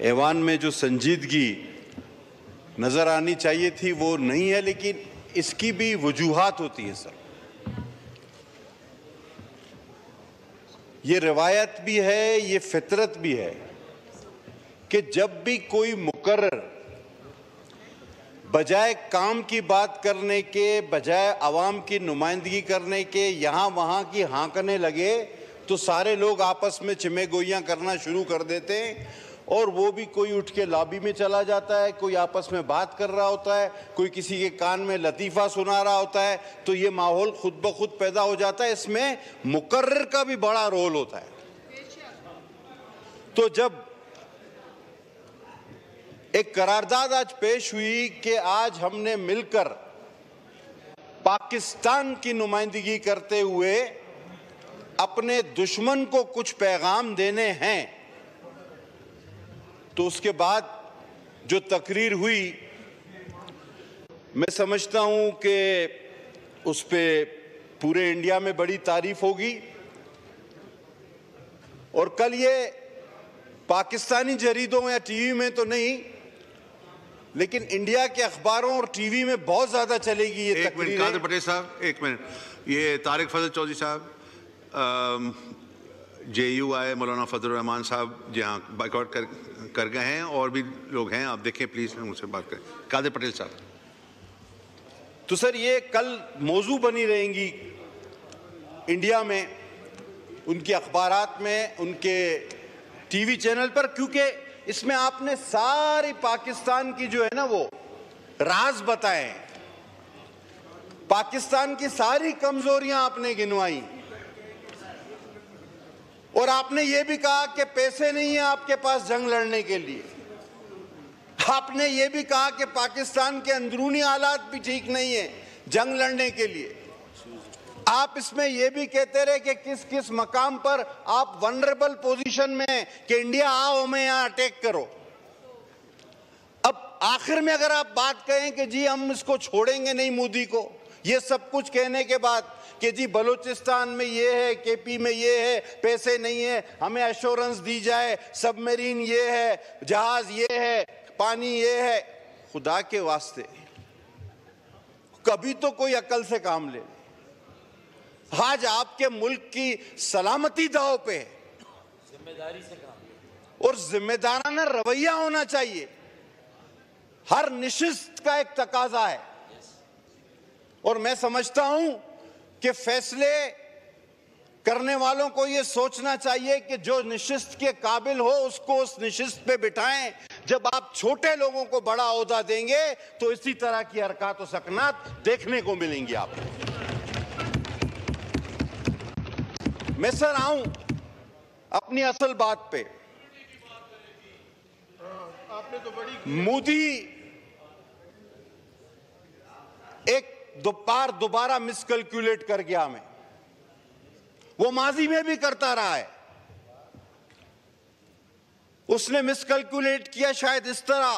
ऐवान में जो संजीदगी नजर आनी चाहिए थी वो नहीं है, लेकिन इसकी भी वजूहात होती है सर। ये रिवायत भी है, ये फितरत भी है कि जब भी कोई मुकर्रर बजाय काम की बात करने के, बजाय आवाम की नुमाइंदगी करने के यहाँ वहाँ की हाँकने लगे तो सारे लोग आपस में चिमेगोइयाँ करना शुरू कर देते हैं, और वो भी कोई उठ के लॉबी में चला जाता है, कोई आपस में बात कर रहा होता है, कोई किसी के कान में लतीफ़ा सुना रहा होता है, तो ये माहौल खुद ब खुद पैदा हो जाता है। इसमें मुकर्रर का भी बड़ा रोल होता है। तो जब एक करारदाद आज पेश हुई कि आज हमने मिलकर पाकिस्तान की नुमाइंदगी करते हुए अपने दुश्मन को कुछ पैगाम देने हैं, तो उसके बाद जो तकरीर हुई, मैं समझता हूं कि उस पे पूरे इंडिया में बड़ी तारीफ होगी। और कल ये पाकिस्तानी जरीदों या टीवी में तो नहीं, लेकिन इंडिया के अखबारों और टीवी में बहुत ज्यादा चलेगी ये तकरीर। एक मिनट कादिर पटेल साहब, एक मिनट। ये तारिक फजल चौधरी साहब, JU आए, मौलाना फजल रहमान साहब जहाँ बाइकआउट कर गए हैं, और भी लोग हैं, आप देखें प्लीज, उनसे बात करें। कादिर पटेल साहब। तो सर ये कल मौजू बनी रहेंगी इंडिया में, उनके अखबारात में, उनके टीवी चैनल पर, क्योंकि इसमें आपने सारी पाकिस्तान की जो है ना वो राज बताए हैं, पाकिस्तान की सारी कमजोरियां आपने गिनवाई, और आपने ये भी कहा कि पैसे नहीं है आपके पास जंग लड़ने के लिए। आपने ये भी कहा कि पाकिस्तान के अंदरूनी हालात भी ठीक नहीं है जंग लड़ने के लिए। आप इसमें यह भी कहते रहे कि किस किस मकाम पर आप वनरेबल पोजीशन में हैं कि इंडिया आओ हमें यहां अटैक करो। अब आखिर में अगर आप बात कहें कि जी हम इसको छोड़ेंगे नहीं मोदी को, ये सब कुछ कहने के बाद कि जी बलूचिस्तान में ये है, KP में ये है, पैसे नहीं है, हमें एश्योरेंस दी जाए, सबमरीन ये है, जहाज ये है, पानी ये है, खुदा के वास्ते कभी तो कोई अकल से काम ले। आज आपके मुल्क की सलामती दांव पे है, जिम्मेदारी से काम, और जिम्मेदाराना रवैया होना चाहिए, हर निशिस्त का एक तकाजा है। और मैं समझता हूं कि फैसले करने वालों को यह सोचना चाहिए कि जो निशिस्त के काबिल हो उसको उस निशिस्त पे बिठाएं। जब आप छोटे लोगों को बड़ा ओहदा देंगे तो इसी तरह की हरकत और सकनात देखने को मिलेंगी आपको। मैं सर आऊं अपनी असल बात पे। मोदी एक दोबारा मिसकैलकुलेट कर गया हमें, वो माजी में भी करता रहा है। उसने मिसकैलकुलेट किया शायद इस तरह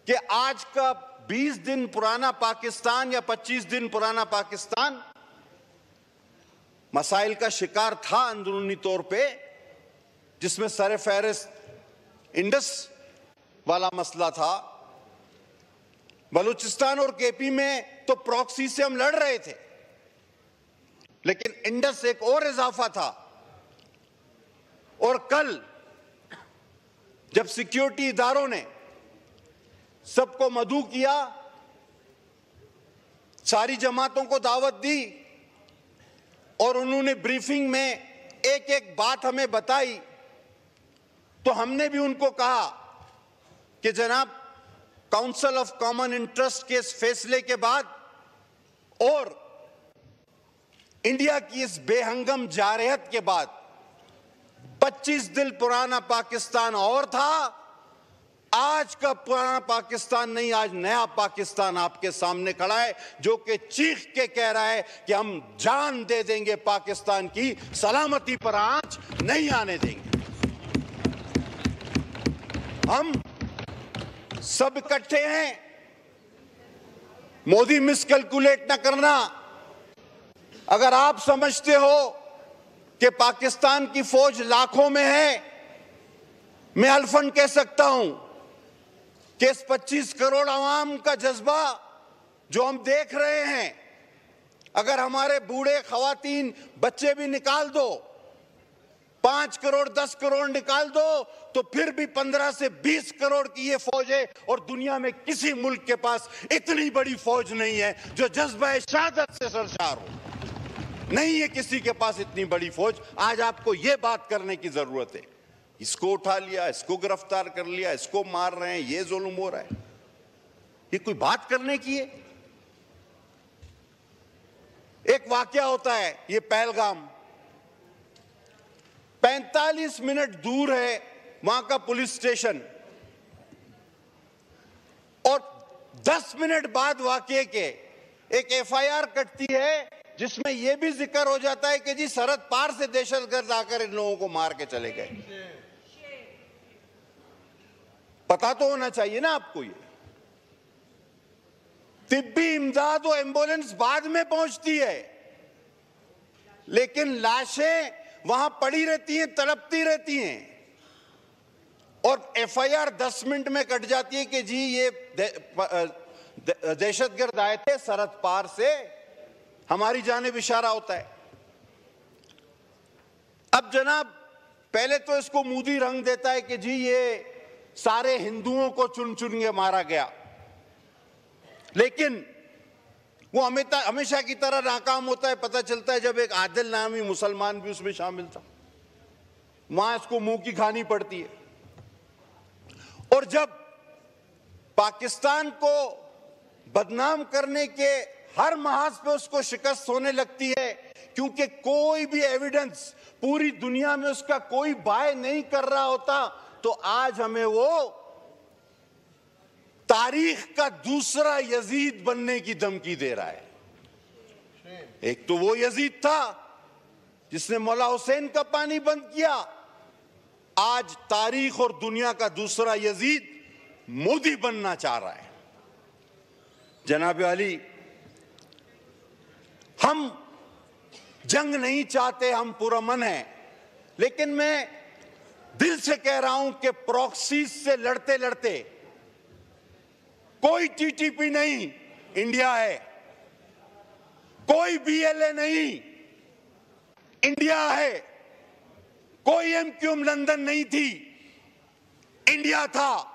कि आज का 20 दिन पुराना पाकिस्तान या 25 दिन पुराना पाकिस्तान मसाइल का शिकार था अंदरूनी तौर पे, जिसमें सर फहरिस्त इंडस वाला मसला था। बलूचिस्तान और KP में तो प्रॉक्सी से हम लड़ रहे थे, लेकिन इंडस एक और इजाफा था। और कल जब सिक्योरिटी इदारों ने सबको मदऊ किया, सारी जमातों को दावत दी, और उन्होंने ब्रीफिंग में एक एक बात हमें बताई, तो हमने भी उनको कहा कि जनाब काउंसिल ऑफ कॉमन इंटरेस्ट के इस फैसले के बाद और इंडिया की इस बेहंगम जारहत के बाद 25 दिन पुराना पाकिस्तान और था, आज का पुराना पाकिस्तान नहीं, आज नया पाकिस्तान आपके सामने खड़ा है, जो कि चीख के कह रहा है कि हम जान दे देंगे, पाकिस्तान की सलामती पर आंच नहीं आने देंगे। हम सब इकट्ठे हैं, मोदी मिसकैलकुलेट ना करना। अगर आप समझते हो कि पाकिस्तान की फौज लाखों में है मैं अल्फन कह सकता हूं कि इस 25 करोड़ आवाम का जज्बा जो हम देख रहे हैं, अगर हमारे बूढ़े, खवातीन, बच्चे भी निकाल दो, 5 करोड़ 10 करोड़ निकाल दो, तो फिर भी 15 से 20 करोड़ की ये फौज है। और दुनिया में किसी मुल्क के पास इतनी बड़ी फौज नहीं है जो जज्बा शहादत से सरशार हो। नहीं है किसी के पास इतनी बड़ी फौज। आज आपको ये बात करने की जरूरत है। इसको उठा लिया, इसको गिरफ्तार कर लिया, इसको मार रहे हैं, ये जुल्म हो रहा है, ये कोई बात करने की है? एक वाकया होता है, ये पहलगाम 45 मिनट दूर है वहां का पुलिस स्टेशन, और 10 मिनट बाद वाकये के एक एफआईआर कटती है जिसमें यह भी जिक्र हो जाता है कि जी सरहद पार से दहशतगर्द आकर इन लोगों को मार के चले गए। पता तो होना चाहिए ना आपको। ये तिब्बी इमदाद और एम्बुलेंस बाद में पहुंचती है, लेकिन लाशें वहां पड़ी रहती हैं, तड़पती रहती हैं, और एफआईआर 10 मिनट में कट जाती है कि जी ये दहशतगर्द आए थे सरहद पार से, हमारी जानिब इशारा होता है। अब जनाब पहले तो इसको मोदी रंग देता है कि जी ये सारे हिंदुओं को चुन चुन के मारा गया, लेकिन वो हमेशा की तरह नाकाम होता है। पता चलता है जब एक आदिल नामी मुसलमान भी उसमें शामिल था, वहां इसको मुंह की खानी पड़ती है। और जब पाकिस्तान को बदनाम करने के हर महाज पे उसको शिकस्त होने लगती है, क्योंकि कोई भी एविडेंस पूरी दुनिया में उसका कोई बाय नहीं कर रहा होता, तो आज हमें वो तारीख का दूसरा यजीद बनने की धमकी दे रहा है। एक तो वो यजीद था जिसने मौला हुसैन का पानी बंद किया, आज तारीख और दुनिया का दूसरा यजीद मोदी बनना चाह रहा है। जनाब अली, हम जंग नहीं चाहते, हम पुरअमन हैं, लेकिन मैं दिल से कह रहा हूं कि प्रॉक्सी से लड़ते लड़ते कोई टीटीपी नहीं, इंडिया है, कोई बीएलए नहीं, इंडिया है, कोई एमक्यूएम लंदन नहीं थी, इंडिया था।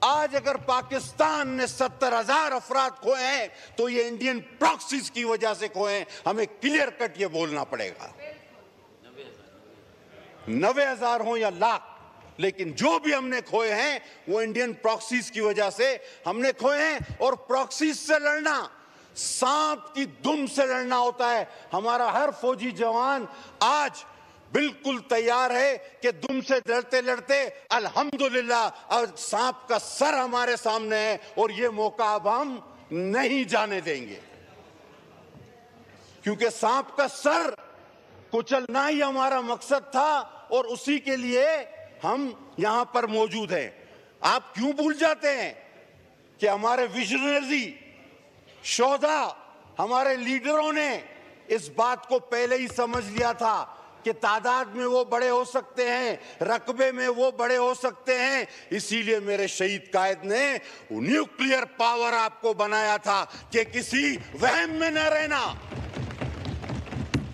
आज अगर पाकिस्तान ने 70,000 अफराद खोए हैं तो ये इंडियन प्रॉक्सीज की वजह से खोए हैं। हमें क्लियर कट ये बोलना पड़ेगा। 90,000 हो या लाख, लेकिन जो भी हमने खोए हैं वो इंडियन प्रॉक्सीज की वजह से हमने खोए हैं। और प्रॉक्सीज से लड़ना सांप की दुम से लड़ना होता है। हमारा हर फौजी जवान आज बिल्कुल तैयार है कि दुम से लड़ते लड़ते अल्हम्दुलिल्लाह अब सांप का सर हमारे सामने है, और ये मौका अब हम नहीं जाने देंगे, क्योंकि सांप का सर कुचलना ही हमारा मकसद था, और उसी के लिए हम यहां पर मौजूद हैं। आप क्यों भूल जाते हैं कि हमारे विजनरी शोधा, हमारे लीडरों ने इस बात को पहले ही समझ लिया था कि तादाद में वो बड़े हो सकते हैं, रकबे में वो बड़े हो सकते हैं। इसीलिए मेरे शहीद कायद ने न्यूक्लियर पावर आपको बनाया था कि किसी वहम में न रहना,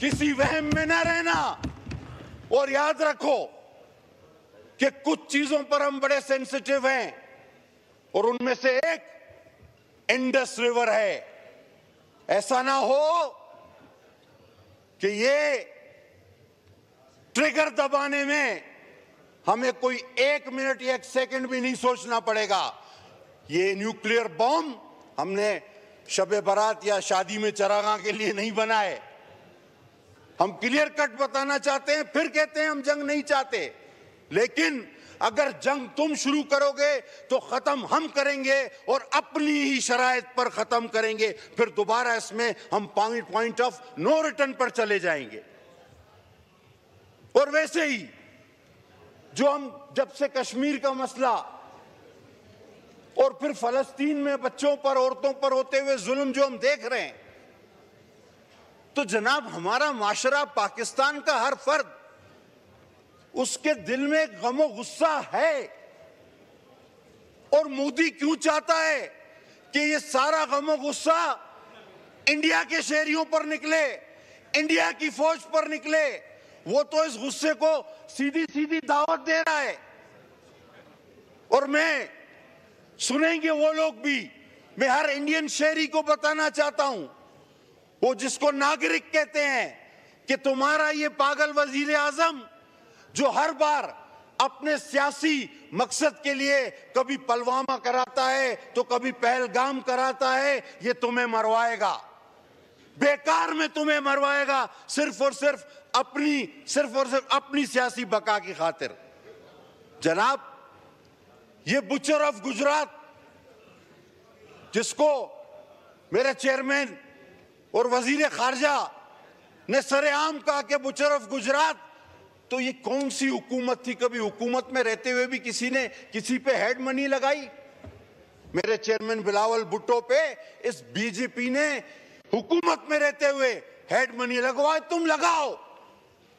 किसी वहम में न रहना। और याद रखो कि कुछ चीजों पर हम बड़े सेंसिटिव हैं, और उनमें से एक इंडस रिवर है। ऐसा ना हो कि ये ट्रिगर दबाने में हमें कोई 1 मिनट या 1 सेकंड भी नहीं सोचना पड़ेगा। ये न्यूक्लियर बॉम्ब हमने शब बारात या शादी में चरागाह के लिए नहीं बनाए। हम क्लियर कट बताना चाहते हैं, फिर कहते हैं हम जंग नहीं चाहते, लेकिन अगर जंग तुम शुरू करोगे तो खत्म हम करेंगे, और अपनी ही शराइत पर खत्म करेंगे। फिर दोबारा इसमें हम पॉइंट ऑफ नो रिटर्न पर चले जाएंगे। और वैसे ही जो हम जब से कश्मीर का मसला और फिर फलस्तीन में बच्चों पर, औरतों पर होते हुए जुल्म जो हम देख रहे हैं, तो जनाब हमारा माशरा, पाकिस्तान का हर फर्द उसके दिल में गमो गुस्सा है। और मोदी क्यों चाहता है कि ये सारा गमो गुस्सा इंडिया के शहरियों पर निकले, इंडिया की फौज पर निकले? वो तो इस गुस्से को सीधी सीधी दावत दे रहा है। और मैं सुनेंगे वो लोग भी, मैं हर इंडियन शहरी को बताना चाहता हूं, वो जिसको नागरिक कहते हैं, कि तुम्हारा ये पागल वजीर आजम जो हर बार अपने सियासी मकसद के लिए कभी पुलवामा कराता है तो कभी पहलगाम कराता है, ये तुम्हें मरवाएगा, बेकार में तुम्हें मरवाएगा, सिर्फ और सिर्फ अपनी सियासी बका की खातिर। जनाब, ये बुचर ऑफ गुजरात जिसको मेरे चेयरमैन और वजीर खारजा ने सरेआम कहा कि बुचर ऑफ गुजरात, तो ये कौन सी हुकूमत थी? कभी हुकूमत में रहते हुए भी किसी ने किसी पे हेड मनी लगाई? मेरे चेयरमैन बिलावल भुट्टो पे इस बीजेपी ने हुकूमत में रहते हुए हेड मनी लगवाए। तुम लगाओ,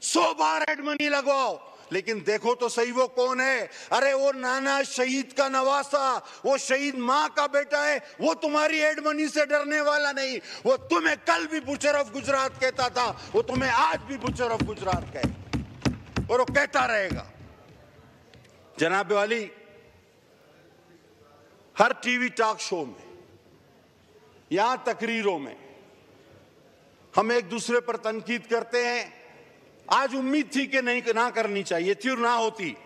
100 बार हेड मनी लगवाओ, लेकिन देखो तो सही वो कौन है। अरे वो नाना शहीद का नवासा, वो शहीद मां का बेटा है, वो तुम्हारी हेड मनी से डरने वाला नहीं। वो तुम्हें कल भी बुचर ऑफ गुजरात कहता था, वो तुम्हें आज भी बुचर ऑफ गुजरात कहे और वो कहता रहेगा। जनाब वाली, हर टीवी टॉक शो में, यहां तकरीरों में हम एक दूसरे पर तनकीद करते हैं। आज उम्मीद थी कि नहीं, ना करनी चाहिए थी और ना होती,